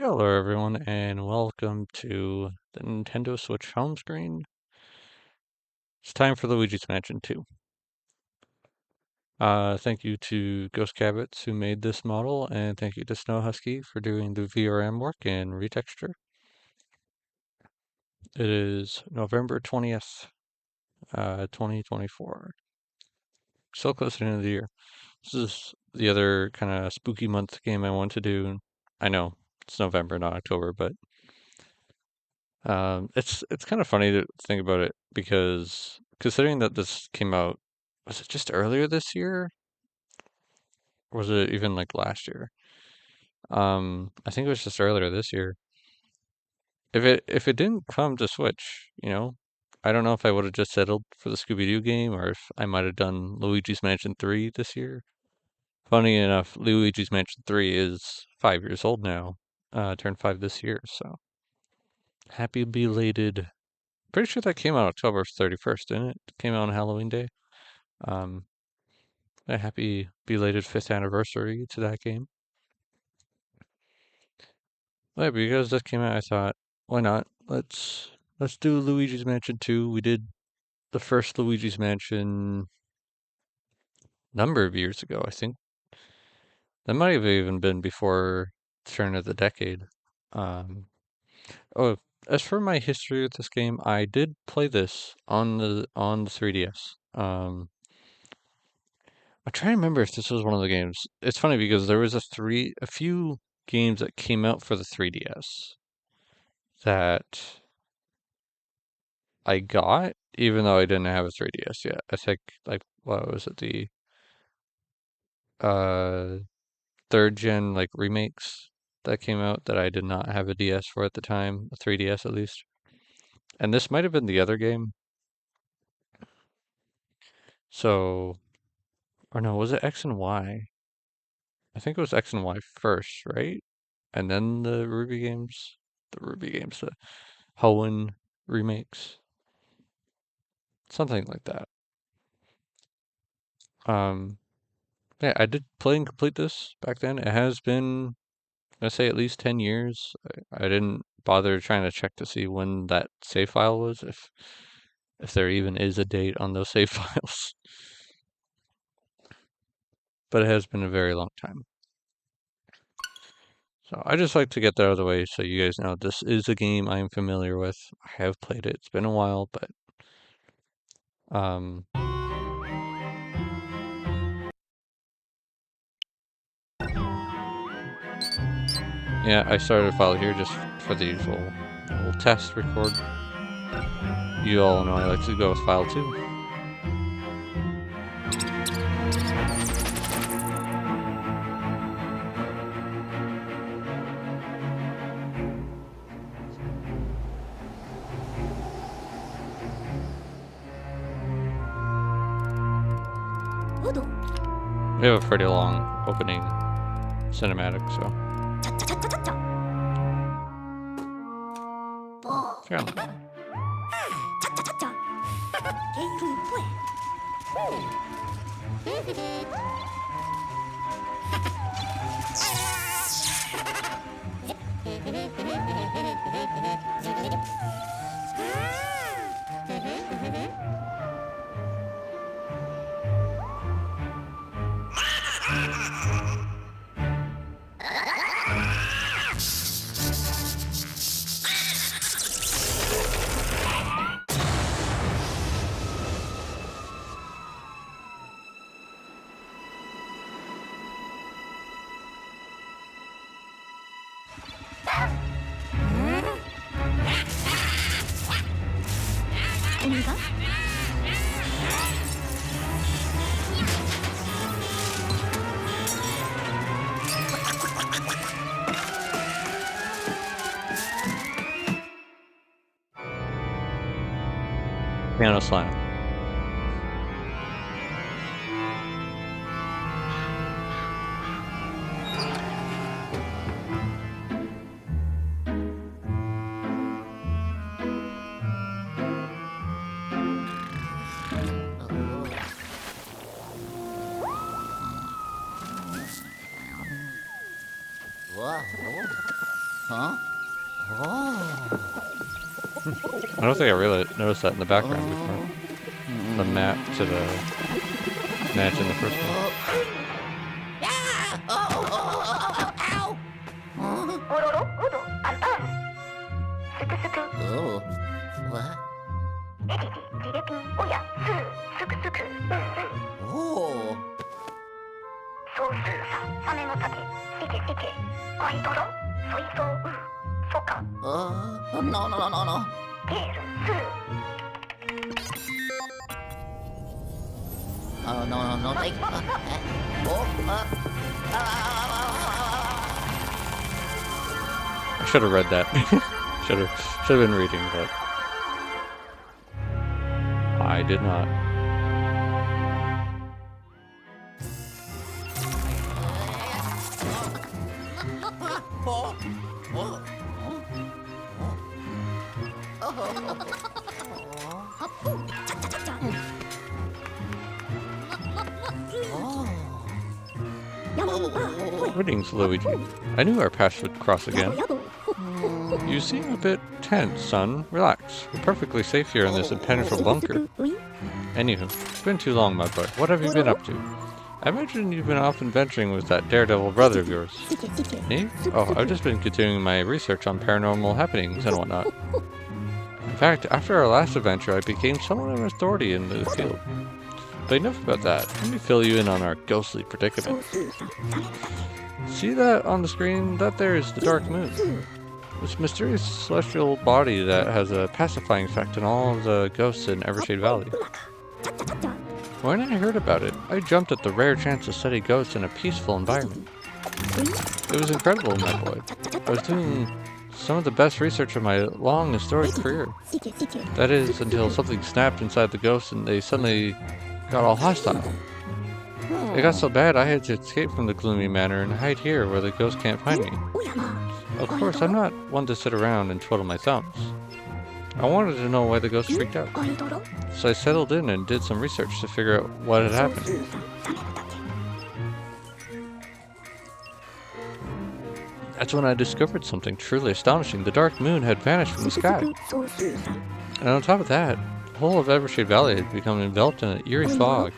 Hello everyone and welcome to the Nintendo Switch home screen. It's time for Luigi's Mansion 2. Thank you to Ghost Cabbit who made this model, and thank you to SnowHusky for doing the VRM work and retexture. It is November 20th, 2024. So close to the end of the year. This is the other kind of spooky month game I want to do. I know it's November, not October, but it's kind of funny to think about it because considering that this came out, was it just earlier this year? Or was it even like last year? I think it was just earlier this year. If it didn't come to Switch, I don't know if I would have just settled for the Scooby-Doo game or if I might have done Luigi's Mansion 3 this year. Funny enough, Luigi's Mansion 3 is 5 years old now. Turned 5 this year, so happy belated. Pretty sure that came out October 31st, didn't it? Came out on Halloween Day. Um, a happy belated 5th anniversary to that game. Yeah, because this came out, I thought, why not? Let's do Luigi's Mansion 2. We did the first Luigi's Mansion number of years ago, I think. That might have even been before the turn of the decade. Um, oh, as for my history with this game, I did play this on the 3DS. I'm trying to remember if this was one of the games. It's funny because there was a few games that came out for the 3DS that I got, even though I didn't have a 3DS yet. I think like what was it, the uh third gen like remakes that came out that I did not have a DS for at the time, a 3DS at least. And this might have been the other game. So, or no, was it X and Y? I think it was X and Y first, right? And then the Hoenn remakes, something like that. Um, yeah, I did play and complete this back then. It has been, let's say, at least 10 years. I didn't bother trying to check to see when that save file was, if there even is a date on those save files. But it has been a very long time. So I just like to get that out of the way so you guys know this is a game I am familiar with. I have played it. It's been a while, but um, yeah, I started a file here just for the usual little test record. You all know I like to go with file 2. We have a pretty long opening cinematic, so. Yeah. Piano slam. Huh? Oh. I don't think I really noticed that in the background before. The map to the match in the first one. Ah! Ow! Oh. What? Oh. No. Oh, no. Take. I should have read that. should have been reading, but I did not. Greetings, Luigi. I knew our paths would cross again. You seem a bit tense, son. Relax. We're perfectly safe here in this impenetrable bunker. Anywho, it's been too long, my boy. What have you been up to? I imagine you've been off adventuring with that daredevil brother of yours. Me? Oh, I've just been continuing my research on paranormal happenings and whatnot. In fact, after our last adventure, I became somewhat of an authority in the field. But enough about that. Let me fill you in on our ghostly predicament. See that on the screen? That there is the Dark Moon. This mysterious celestial body that has a pacifying effect on all of the ghosts in Evershade Valley. When I heard about it, I jumped at the rare chance to study ghosts in a peaceful environment. It was incredible, my boy. I was doing some of the best research of my long and storied career. That is, until something snapped inside the ghosts and they suddenly got all hostile. It got so bad I had to escape from the gloomy manor and hide here where the ghosts can't find me. Of course, I'm not one to sit around and twiddle my thumbs. I wanted to know why the ghosts freaked out. So I settled in and did some research to figure out what had happened. That's when I discovered something truly astonishing. The Dark Moon had vanished from the sky. And on top of that, the whole of Evershade Valley had become enveloped in an eerie fog.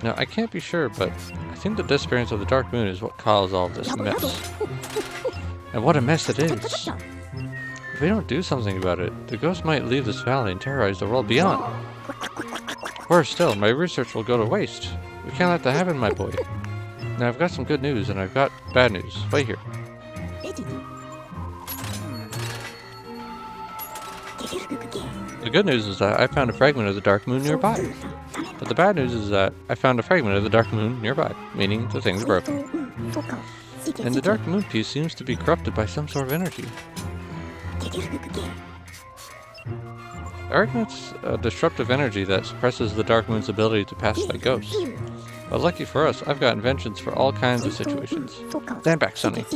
Now, I can't be sure, but I think the disappearance of the Dark Moon is what caused all of this mess. And what a mess it is! If we don't do something about it, the ghost might leave this valley and terrorize the world beyond. Worse still, my research will go to waste. We can't let that happen, my boy. Now, I've got some good news, and I've got bad news. Wait here. The good news is that I found a fragment of the Dark Moon nearby. But the bad news is that I found a fragment of the Dark Moon nearby, meaning the thing's broken. And the Dark Moon piece seems to be corrupted by some sort of energy. I reckon it's a disruptive energy that suppresses the Dark Moon's ability to pacify ghosts. But lucky for us, I've got inventions for all kinds of situations. Stand back, Sonny.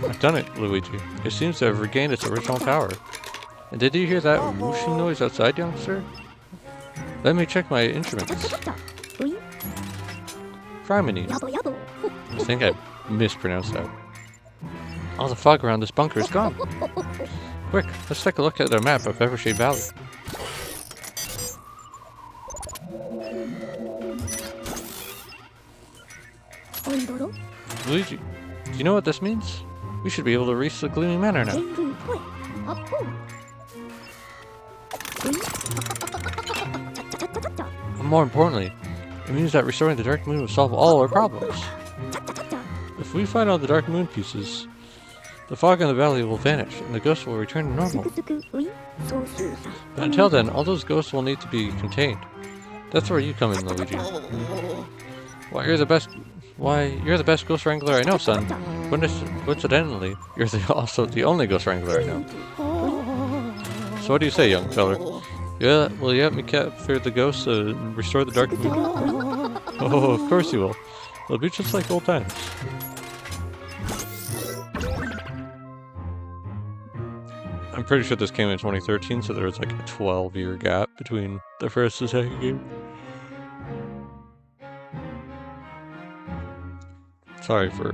I've done it, Luigi. It seems to have regained its original power. And did you hear that whooshing noise outside, youngster? Let me check my instruments. Criminy. I think I mispronounced that. All the fog around this bunker is gone. Quick, let's take a look at the map of Evershade Valley. Luigi, do you know what this means? We should be able to reach the Gloomy Manor now. And more importantly, it means that restoring the Dark Moon will solve all our problems. If we find all the Dark Moon pieces, the fog in the valley will vanish and the ghosts will return to normal. But until then, all those ghosts will need to be contained. That's where you come in, Luigi. Why, you're the best ghost wrangler I know, son. Coincidentally, you're also the only ghost wrangler I know. So what do you say, young feller? Yeah, will you help me capture the ghosts and restore the dark moon? Oh, of course you will. It'll be just like old times. I'm pretty sure this came in 2013, so there was like a 12-year gap between the first and second game. Sorry for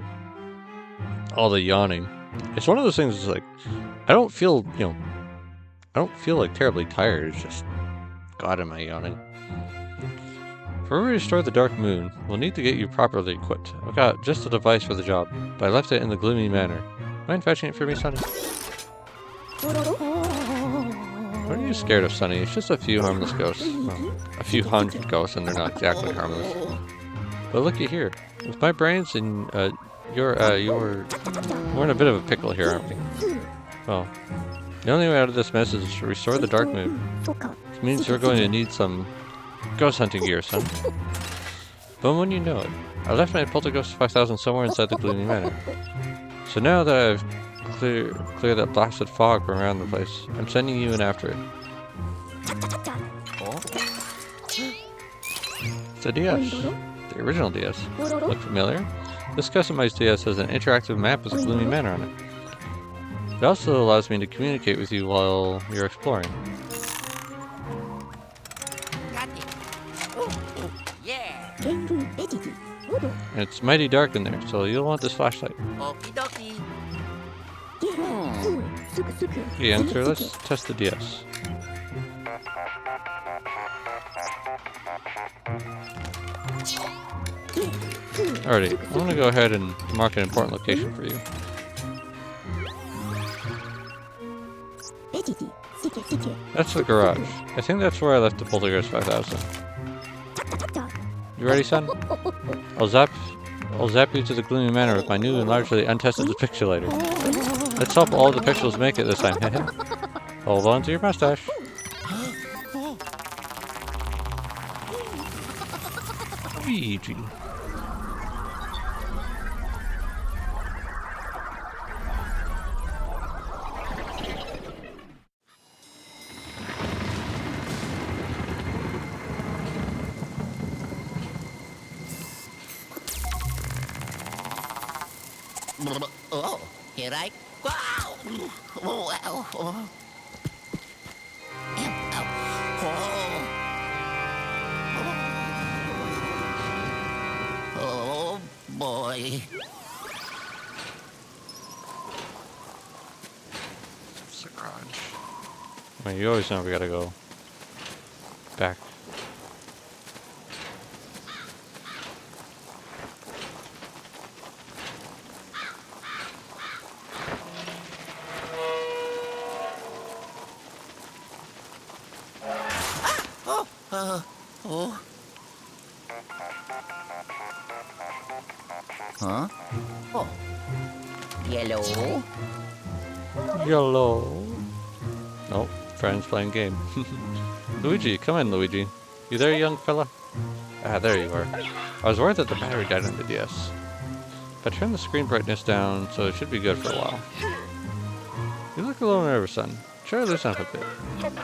all the yawning. It's one of those things that's like, I don't feel, I don't feel like terribly tired. It's just, God, am I yawning. For we restore the Dark Moon, we'll need to get you properly equipped. I've got just the device for the job, but I left it in the gloomy manor. Mind fetching it for me, Sonny? What are you scared of, Sonny? It's just a few harmless ghosts. Well, a few hundred ghosts, and they're not exactly harmless. But looky here. With my brains and, we're in a bit of a pickle here, aren't we? Well, the only way out of this mess is to restore the Dark Moon. Which means you're going to need some ghost hunting gear, son. But when you know it, I left my Polterghost 5000 somewhere inside the gloomy manor. So now that I've cleared that blasted fog from around the place, I'm sending you in after it. It's a DS. The original DS. Look familiar? This customized DS has an interactive map with a gloomy manor on it. It also allows me to communicate with you while you're exploring. And it's mighty dark in there, so you'll want this flashlight. Okay, youngster, let's test the DS. Alrighty, I'm gonna go ahead and mark an important location for you. That's the garage. I think that's where I left the Poltergeist 5000. You ready, son? I'll zap you to the gloomy manor with my new and largely untested depixulator. Let's hope all the pixels make it this time. Hold on to your mustache. Luigi. Oh, here I go. Oh, ow. Oh. Oh, boy. It's the garage. I mean, you always know we gotta go back. Oh. Huh? Oh. Yellow. Yellow. Nope, friends playing game. Luigi, come in, Luigi. You there, young fella? Ah, there you are. I was worried that the battery died on the DS. But turn the screen brightness down, so it should be good for a while. You look a little nervous, son. Try to loosen up a bit.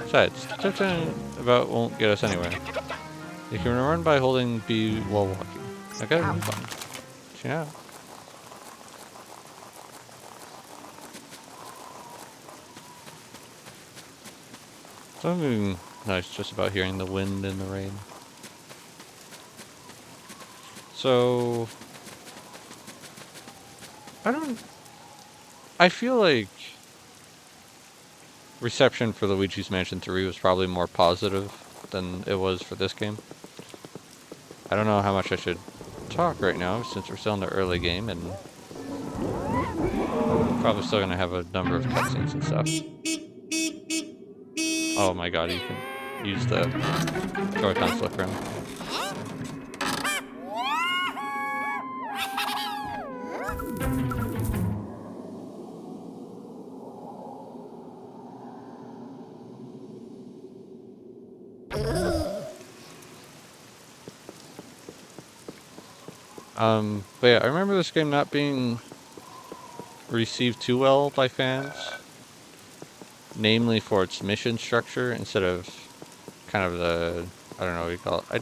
Besides, tiptoeing about won't get us anywhere. You can run by holding B while walking. I got a new one. Yeah. Something nice just about hearing the wind and the rain. So I feel like reception for Luigi's Mansion 3 was probably more positive than it was for this game. I don't know how much I should talk right now since we're still in the early game and probably still gonna have a number of cutscenes and stuff. Oh my god, you can use the Joy-Con flip around. But yeah, I remember this game not being received too well by fans, namely for its mission structure instead of kind of the, I don't know what you call it.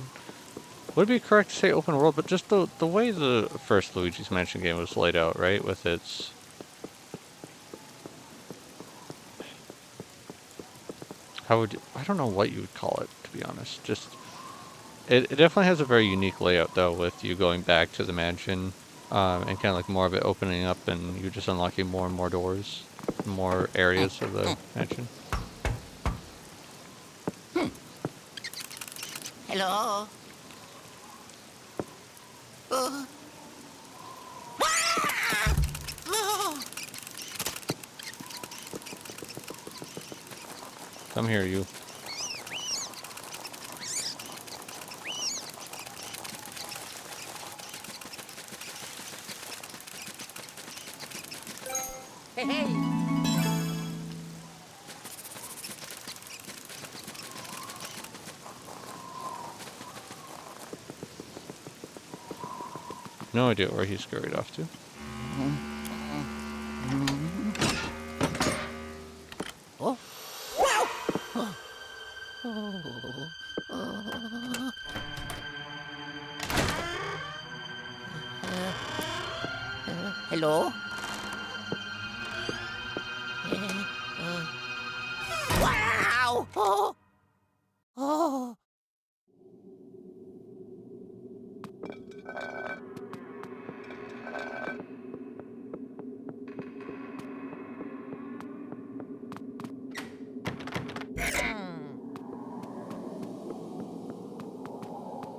Would it be correct to say open world, but just the way the first Luigi's Mansion game was laid out, right? With its, I don't know what you would call it, to be honest. Just, it definitely has a very unique layout, though, with you going back to the mansion, and kind of like more of it opening up and you just unlocking more and more doors, more areas of the mansion. Hello? Come here, you. Hey, hey! No idea where he scurried off to. Oh. Hello? Wow! Oh. Oh.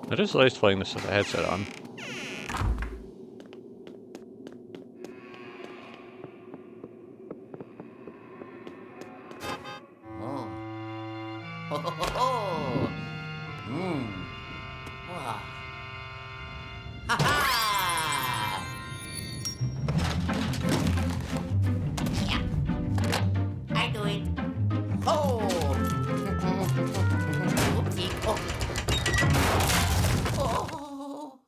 It is nice playing this with a headset on. Oh. Ho, ho, ho, ho. Wow. Ha ha! Yeah. I do it. Oh! Oopsie. Oh. Oh.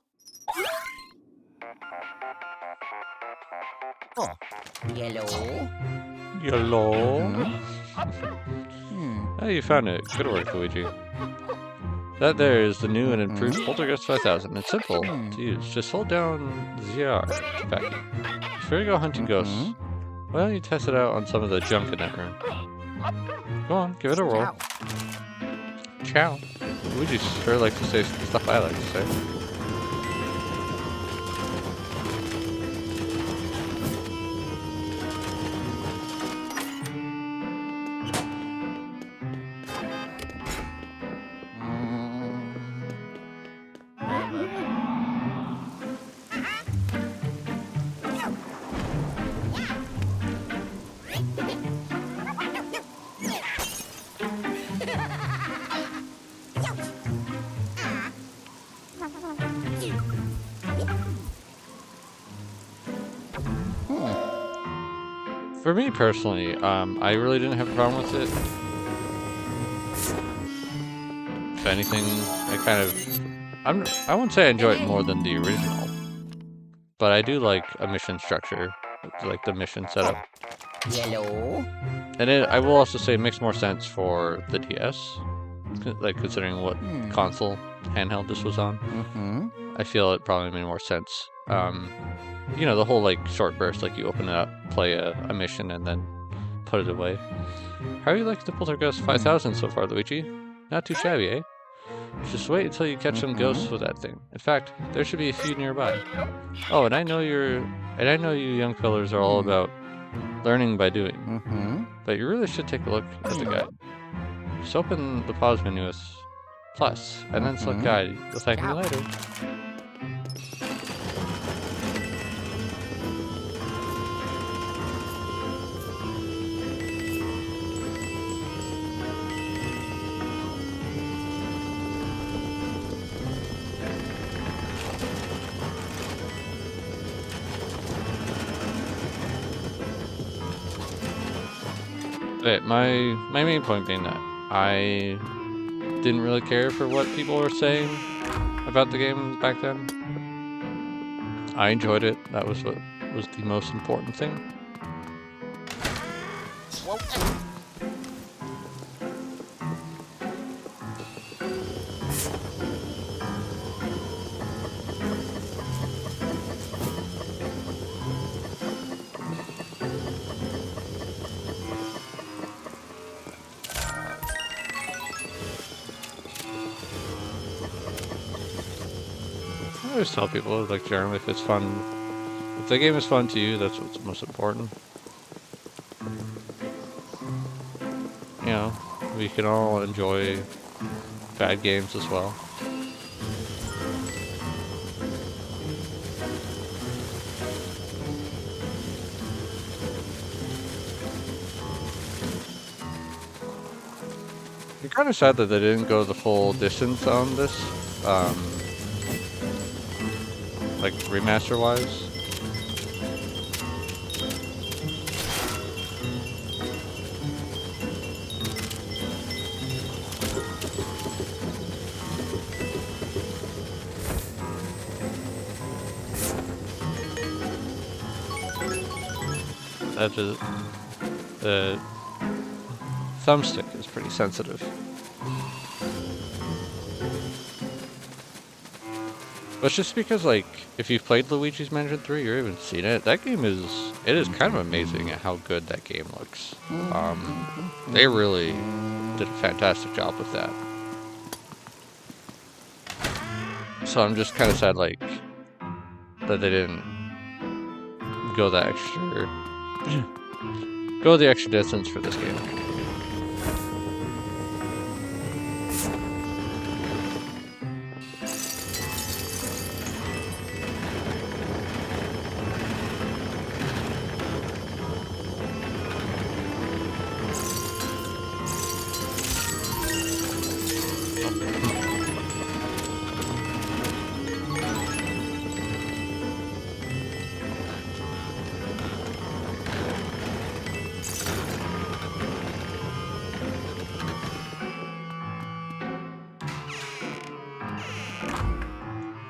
Oh. Yellow. Hello. Oh, you found it. Good work, Luigi. That there is the new and improved Poltergeist 5000. It's simple to use. Just hold down ZR to vacuum. Prefer to go hunting ghosts. Why don't you test it out on some of the junk in that room? Go on, give it a whirl. Ciao. Luigi sure likes to say stuff I like to say. For me personally, I really didn't have a problem with it. If anything, I wouldn't say I enjoy it more than the original, but I do like a mission structure, like the mission setup. Yellow. And I will also say it makes more sense for the DS, like considering what console handheld this was on. I feel it probably made more sense. You know, the whole like short burst, like you open it up, play a mission, and then put it away. How are you liking the Poltergeist 5000 so far, Luigi? Not too shabby, eh? Just wait until you catch some ghosts with that thing. In fact, there should be a few nearby. Oh, and I know you young fellers are all about learning by doing. But you really should take a look at the guide. Just open the pause menu with plus, and then select guide. You'll thank me later. But my main point being that I didn't really care for what people were saying about the game back then. I enjoyed it. That was what was the most important thing. I always tell people, like, generally, if it's fun, if the game is fun to you, that's what's most important. You know, we can all enjoy bad games as well. I'm kind of sad that they didn't go the full distance on this, like remaster-wise. That is, the thumbstick is pretty sensitive. But it's just because, like, if you've played Luigi's Mansion 3 or even seen it, that game it is kind of amazing at how good that game looks. They really did a fantastic job with that. So I'm just kind of sad, like, that they didn't go that go the extra distance for this game.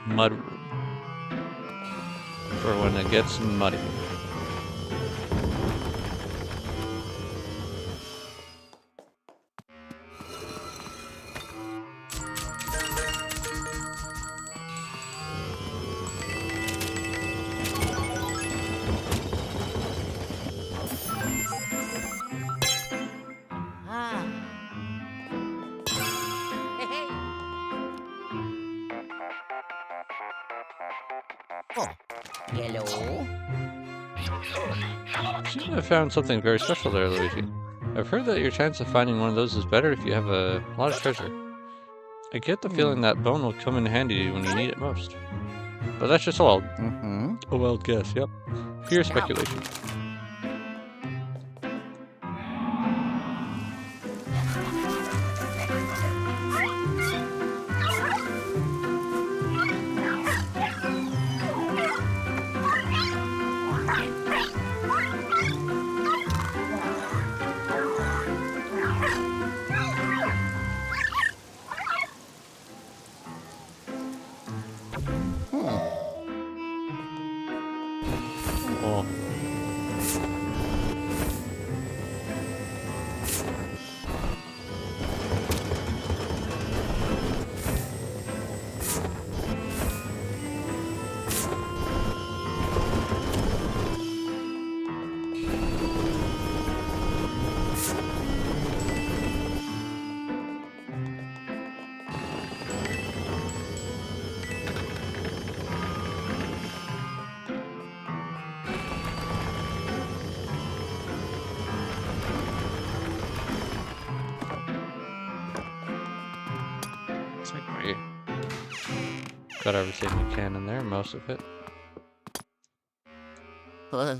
Mud room. For when it gets muddy. Ah. Hey, hey. Oh. Hello? Seems to have found something very special there, Luigi. I've heard that your chance of finding one of those is better if you have a lot of treasure. I get the feeling that bone will come in handy when you need it most. But that's just a wild guess, yep. Pure speculation. Oh. It's like great. Got everything you can in there, most of it. Huh.